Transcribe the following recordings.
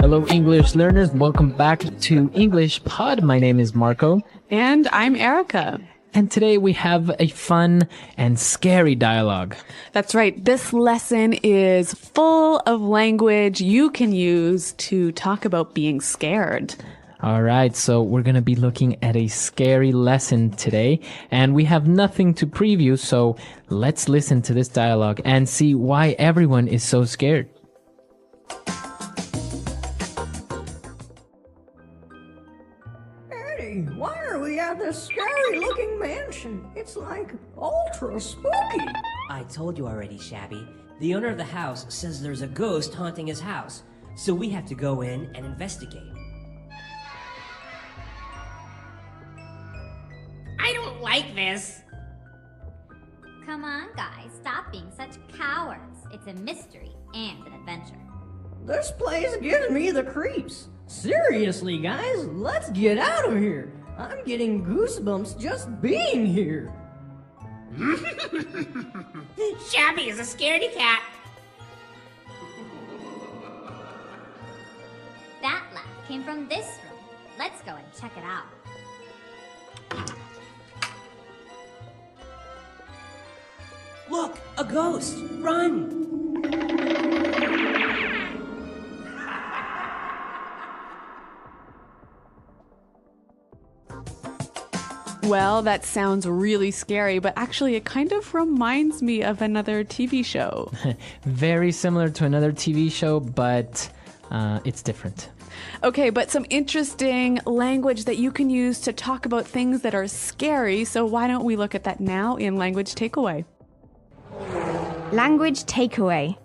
Hello, English learners. Welcome back to English Pod. My name is Marco. And I'm Erica. And today we have a fun and scary dialogue. That's right. This lesson is full of language you can use to talk about being scared. All right, so we're going to be looking at a scary lesson today, and we have nothing to preview, so let's listen to this dialogue and see why everyone is so scared. Eddie, why are we at this scary-looking mansion? It's like ultra spooky. I told you already, Shabby. The owner of the house says there's a ghost haunting his house, so we have to go in and investigate. I don't like this. Come on, guys, stop being such cowards. It's a mystery and an adventure. This place gives me the creeps. Seriously, guys, let's get out of here. I'm getting goosebumps just being here. Shabby is a scaredy cat. That laugh came from this room. Let's go and check it out. Look, a ghost! Run! Well, that sounds really scary, but actually it kind of reminds me of another TV show. Very similar to another TV show, but it's different. Okay, but some interesting language that you can use to talk about things that are scary. So why don't we look at that now in Language Takeaway? Language takeaway.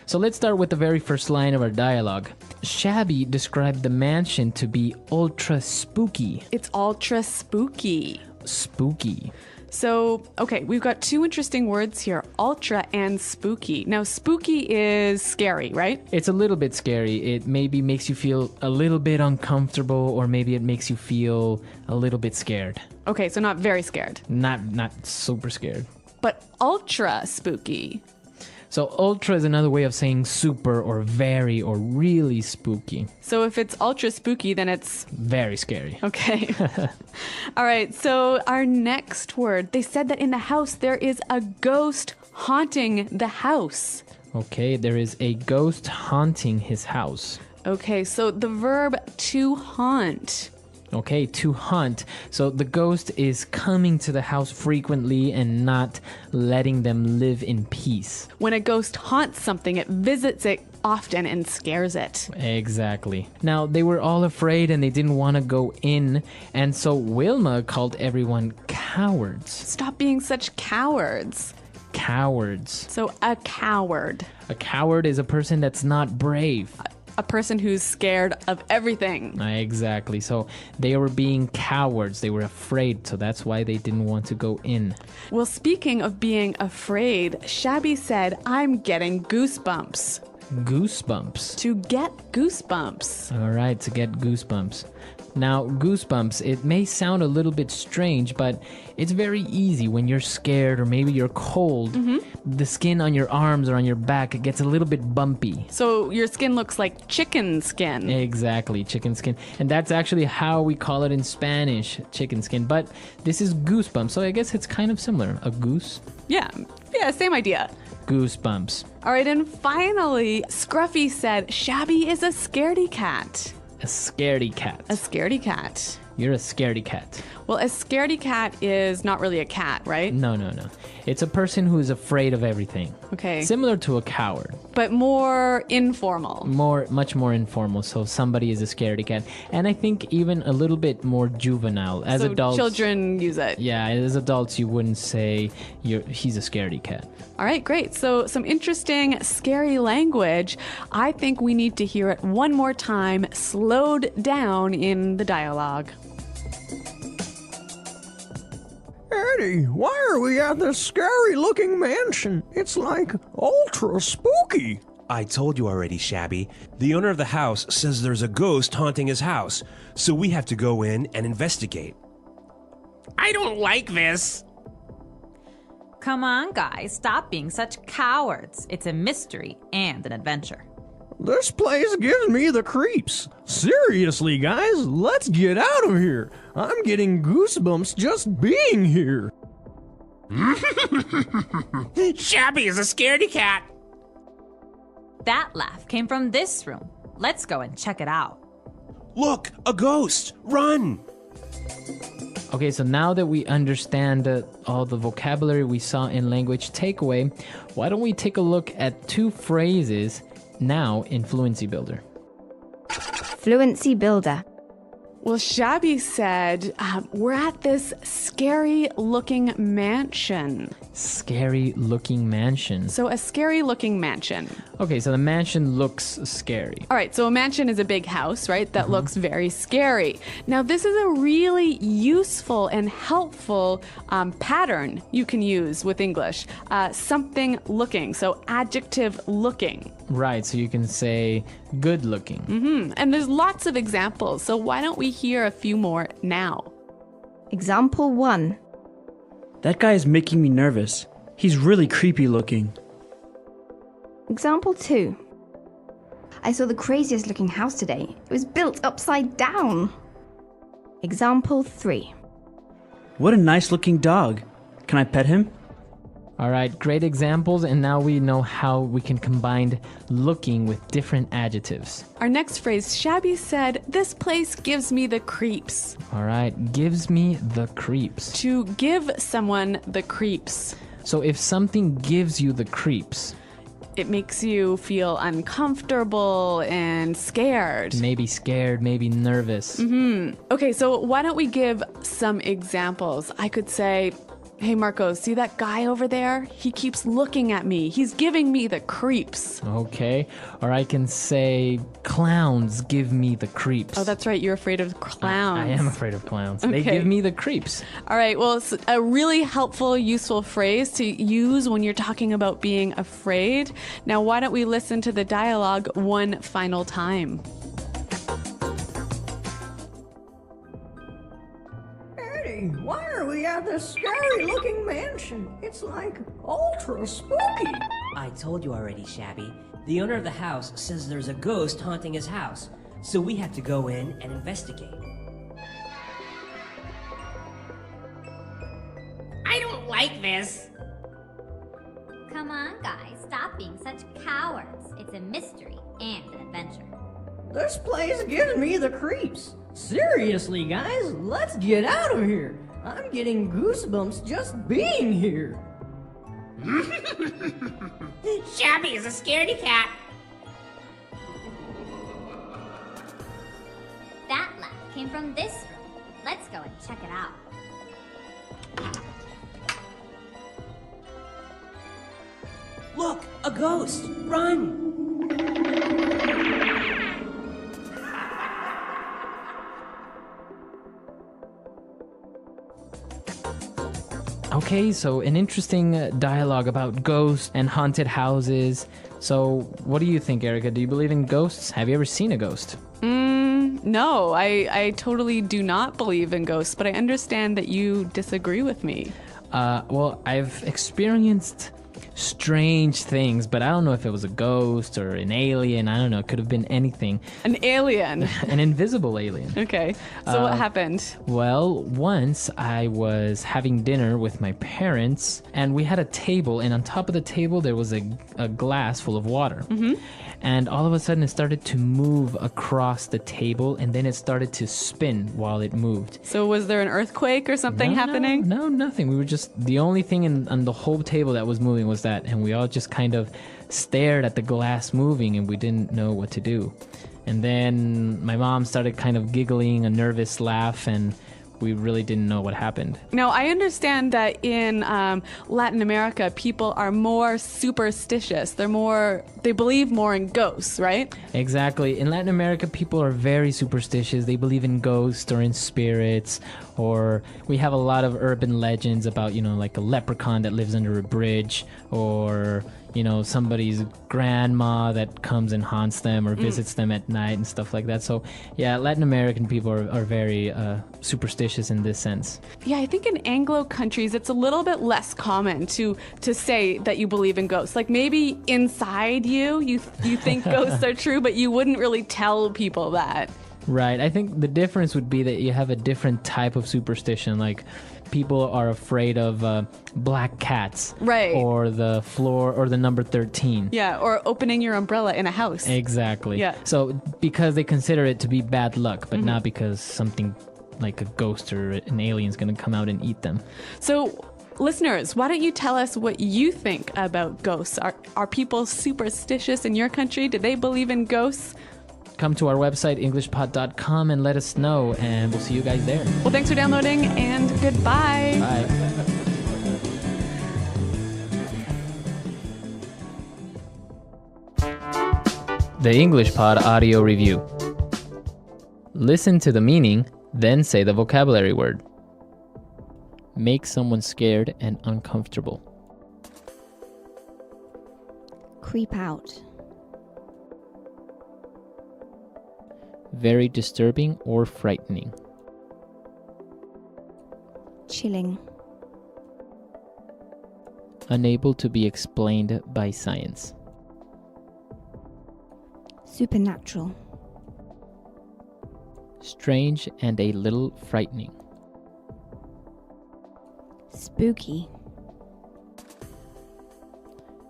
So let's start with the very first line of our dialogue. Shabby described the mansion to be ultra spooky. It's ultra spooky. Spooky. So, okay, we've got two interesting words here, ultra and spooky. Now, spooky is scary, right? It's a little bit scary. It maybe makes you feel a little bit uncomfortable, or maybe it makes you feel a little bit scared. Okay, so not very scared. Not super scared. But ultra spooky. So ultra is another way of saying super or very or really spooky. So if it's ultra spooky, then it's very scary. Okay. All right. So our next word, they said that in the house there is a ghost haunting the house. Okay, there is a ghost haunting his house. Okay, so the verb to haunt. Okay, to hunt. So the ghost is coming to the house frequently and not letting them live in peace. When a ghost haunts something, it visits it often and scares it. Exactly. Now, they were all afraid and they didn't want to go in, and so Wilma called everyone cowards. Stop being such cowards. Cowards. So a coward. A coward is a person that's not brave. A person who's scared of everything. Exactly. So they were being cowards. They were afraid. So that's why they didn't want to go in. Well, speaking of being afraid, Shabby said, I'm getting goosebumps. Goosebumps. To get goosebumps. All right, to get goosebumps. Now, goosebumps, it may sound a little bit strange, but it's very easy when you're scared or maybe you're cold. The skin on your arms or on your back, it gets a little bit bumpy. So your skin looks like chicken skin. Exactly, chicken skin. And that's actually how we call it in Spanish, chicken skin. But this is goosebumps, so I guess it's kind of similar. A goose? Yeah, same idea. Goosebumps. All right, and finally, Scruffy said, Shabby is a scaredy cat. A scaredy cat. A scaredy cat. You're a scaredy cat. Well, a scaredy cat is not really a cat, right? No. It's a person who is afraid of everything. Okay. Similar to a coward. But more informal. Much more informal. So somebody is a scaredy cat. And I think even a little bit more juvenile. As so adults, children use it. Yeah, as adults, you wouldn't say he's a scaredy cat. All right, great. So some interesting, scary language. I think we need to hear it one more time, slowed down in the dialogue. Eddie, why are we at this scary-looking mansion? It's like ultra spooky. I told you already, Shabby. The owner of the house says there's a ghost haunting his house, so we have to go in and investigate. I don't like this. Come on, guys, stop being such cowards. It's a mystery and an adventure. This place gives me the creeps. Seriously, guys, let's get out of here. I'm getting goosebumps just being here. Shabby is a scaredy cat. That laugh came from this room. Let's go and check it out. Look, a ghost! Run! Okay, so now that we understand all the vocabulary we saw in language takeaway, why don't we take a look at 2 phrases now in Fluency Builder? Fluency Builder. Well, Shabby said, we're at this scary-looking mansion. Scary-looking mansion. So a scary-looking mansion. Okay, so the mansion looks scary. All right, so a mansion is a big house, right, that looks very scary. Now, this is a really useful and helpful pattern you can use with English. Something looking, so adjective looking. Right, so you can say good looking. And there's lots of examples, so why don't we hear a few more now? Example 1. That guy is making me nervous. He's really creepy looking. Example 2. I saw the craziest looking house today. It was built upside down. Example 3. What a nice looking dog. Can I pet him? All right, great examples, and now we know how we can combine looking with different adjectives. Our next phrase, Shabby said, this place gives me the creeps. All right, gives me the creeps. To give someone the creeps. So if something gives you the creeps, it makes you feel uncomfortable and scared. Maybe scared, maybe nervous. Okay, so why don't we give some examples? I could say, hey, Marco, see that guy over there? He keeps looking at me. He's giving me the creeps. Okay. Or I can say, clowns give me the creeps. Oh, that's right. You're afraid of clowns. I am afraid of clowns. Okay. They give me the creeps. All right. Well, it's a really helpful, useful phrase to use when you're talking about being afraid. Now, why don't we listen to the dialogue one final time? Eddie, why are we at this scary-looking mansion? It's like ultra spooky. I told you already, Shabby. The owner of the house says there's a ghost haunting his house, so we have to go in and investigate. I don't like this. Come on, guys, stop being such cowards. It's a mystery and an adventure. This place gives me the creeps. Seriously, guys, let's get out of here. I'm getting goosebumps just being here. Shabby is a scaredy cat. That laugh came from this room. Let's go and check it out. Look, a ghost! Run! Okay, so an interesting dialogue about ghosts and haunted houses. So what do you think, Erica? Do you believe in ghosts? Have you ever seen a ghost? No, I totally do not believe in ghosts, but I understand that you disagree with me. Well, I've experienced strange things, but I don't know if it was a ghost or an alien. I don't know. It could have been anything. An alien. An invisible alien. Okay. So what happened? Well, once I was having dinner with my parents, and we had a table, and on top of the table there was a glass full of water. And all of a sudden it started to move across the table, and then it started to spin while it moved. So was there an earthquake or something happening? No, nothing. We were just, the only thing on the whole table that was moving was that, and we all just kind of stared at the glass moving, and we didn't know what to do. And then my mom started kind of giggling, a nervous laugh, and we really didn't know what happened. Now, I understand that in Latin America, people are more superstitious. They believe more in ghosts, right? Exactly. In Latin America, people are very superstitious. They believe in ghosts or in spirits, or we have a lot of urban legends about, like a leprechaun that lives under a bridge, or, somebody's grandma that comes and haunts them or visits them at night and stuff like that. So yeah, Latin American people are very superstitious in this sense. Yeah, I think in Anglo countries it's a little bit less common to say that you believe in ghosts. Like maybe inside you think ghosts are true, but you wouldn't really tell people that. Right. I think the difference would be that you have a different type of superstition. Like people are afraid of black cats. Right. Or the floor or the number 13. Yeah, or opening your umbrella in a house. Exactly. Yeah. So because they consider it to be bad luck, but not because something like a ghost or an alien is going to come out and eat them. So listeners, why don't you tell us what you think about ghosts? Are people superstitious in your country? Do they believe in ghosts? Come to our website, englishpod.com, and let us know, and we'll see you guys there. Well, thanks for downloading, and goodbye. Bye. The English Pod Audio Review. Listen to the meaning, then say the vocabulary word. Make someone scared and uncomfortable. Creep out. Very disturbing or frightening. Chilling. Unable to be explained by science. Supernatural. Strange and a little frightening. Spooky.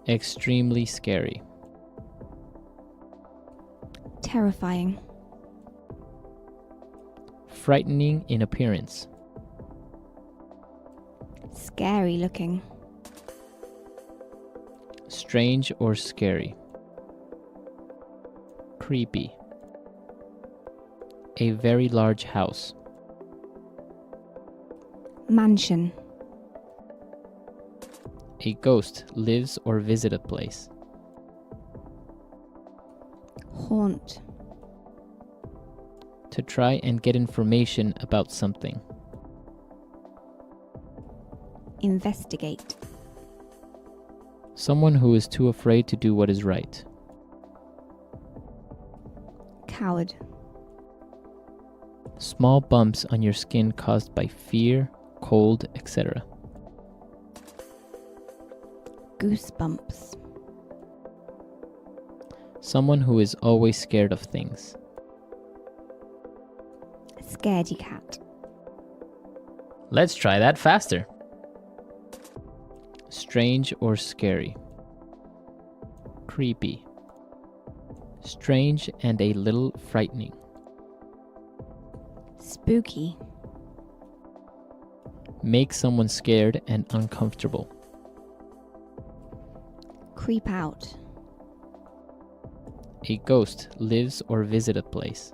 Extremely scary. Terrifying. Frightening in appearance. Scary looking. Strange or scary. Creepy. A very large house. Mansion. A ghost lives or visits a place. Haunt. To try and get information about something. Investigate. Someone who is too afraid to do what is right. Coward. Small bumps on your skin caused by fear, cold, etc. Goosebumps. Someone who is always scared of things. Scaredy cat. Let's try that faster. Strange or scary. Creepy. Strange and a little frightening. Spooky. Make someone scared and uncomfortable. Creep out. A ghost lives or visits a place.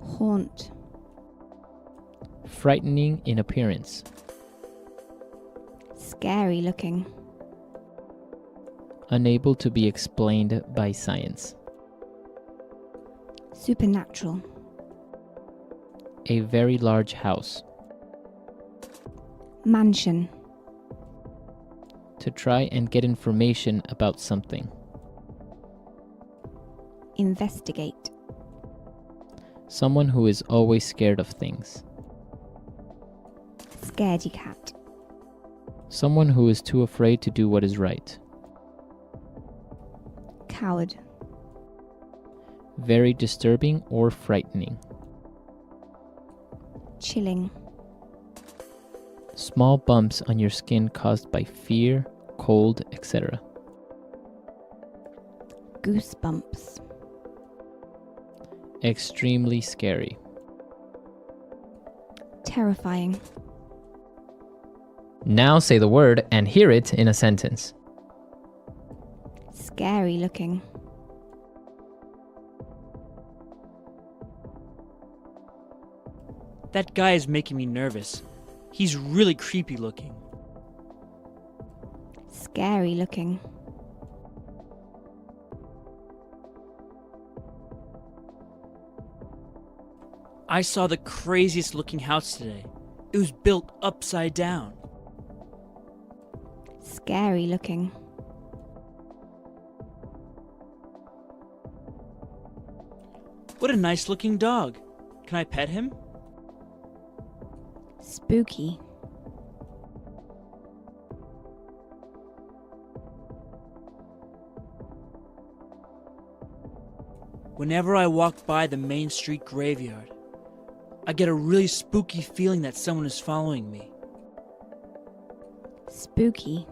Haunt. Frightening in appearance. Scary looking. Unable to be explained by science. Supernatural. A very large house. Mansion. To try and get information about something. Investigate. Someone who is always scared of things. Scaredy cat. Someone who is too afraid to do what is right. Coward. Very disturbing or frightening. Chilling. Small bumps on your skin caused by fear, cold, etc. Goosebumps. Extremely scary. Terrifying. Now say the word and hear it in a sentence. Scary looking. That guy is making me nervous. He's really creepy looking. Scary looking. I saw the craziest looking house today. It was built upside down. scary looking. What a nice looking dog. Can I pet him? Spooky. Whenever I walk by the Main Street graveyard, I get a really spooky feeling that someone is following me. Spooky.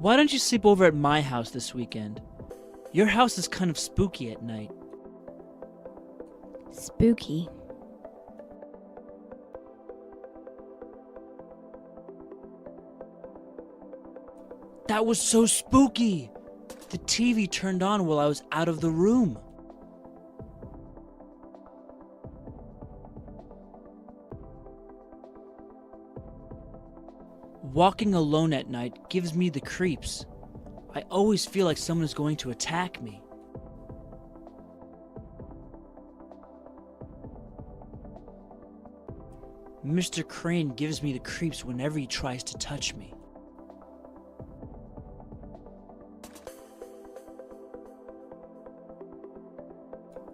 Why don't you sleep over at my house this weekend? Your house is kind of spooky at night. Spooky. That was so spooky! The TV turned on while I was out of the room. Walking alone at night gives me the creeps. I always feel like someone is going to attack me. Mr. Crane gives me the creeps whenever he tries to touch me.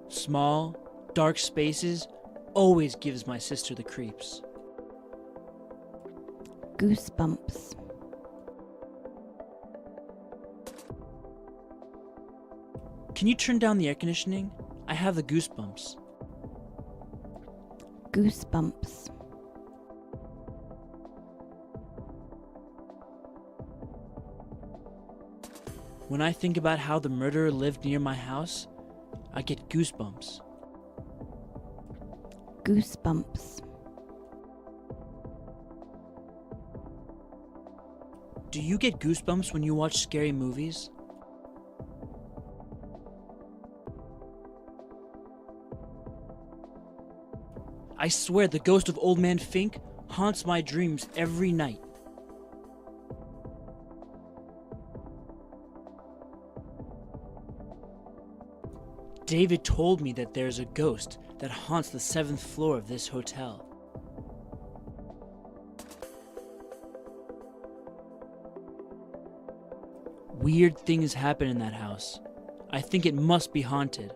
Small, dark spaces always gives my sister the creeps. Goosebumps. Can you turn down the air conditioning? I have the goosebumps. Goosebumps. When I think about how the murderer lived near my house, I get goosebumps. Goosebumps. Do you get goosebumps when you watch scary movies? I swear the ghost of Old Man Fink haunts my dreams every night. David told me that there's a ghost that haunts the 7th floor of this hotel. Weird things happen in that house. I think it must be haunted.